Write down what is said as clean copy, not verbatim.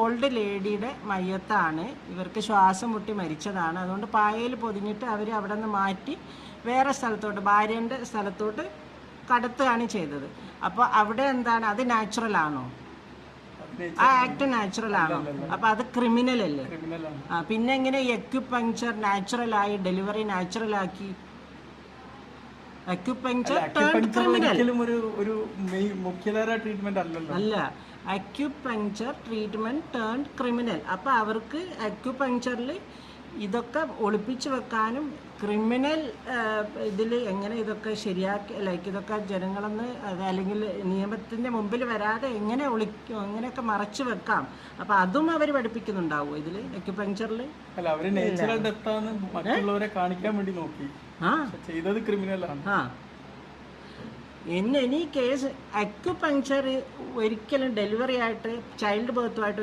Old ലേഡിയുടെ മയ്യത്താണ്. ഇവർക്ക് ശ്വാസം മുട്ടി മരിച്ചതാണ്. അതുകൊണ്ട് പായയിൽ പൊതിഞ്ഞിട്ട് അവർ അവിടെ നിന്ന് മാറ്റി വേറെ സ്ഥലത്തോട്ട്, ഭാര്യൻ്റെ സ്ഥലത്തോട്ട് കടത്തുകയാണ് ചെയ്തത്. അപ്പോൾ അവിടെ എന്താണ്, അത് നാച്ചുറൽ ആണോ? ആ ആക്ട് നാച്ചുറൽ ആണോ? അപ്പോൾ അത് ക്രിമിനൽ അല്ലേ? പിന്നെ എങ്ങനെ അക്യുപങ്ചർ നാച്ചുറലായി, ഡെലിവറി നാച്ചുറലാക്കി? അക്യുപങ്ചർ ക്രിമിനൽ അല്ല. Acupuncture treatment turned criminal. അപ്പോൾ അവർക്ക് അക്യുപങ്ചറിൽ ഇതൊക്കെ ഒളിപ്പിച്ചു വെക്കാനും ക്രിമിനൽ ഇതിൽ എങ്ങനെ ഇതൊക്കെ ശരിയാക്കി, ലൈക്ക് ഇതൊക്കെ ജനങ്ങളെന്ന് അല്ലെങ്കിൽ നിയമത്തിൻ്റെ മുമ്പിൽ വരാതെ എങ്ങനെ ഒളിക്കും, എങ്ങനെയൊക്കെ മറച്ചു വെക്കാം. അപ്പം അതും അവർ പഠിപ്പിക്കുന്നുണ്ടാവും ഇതിൽ അക്യുപങ്ചറിൽ. ഇനി കേസ് അക്യുപങ്ചർ ഒരിക്കലും ഡെലിവറി ആയിട്ട് ചൈൽഡ് ബർത്തുമായിട്ട്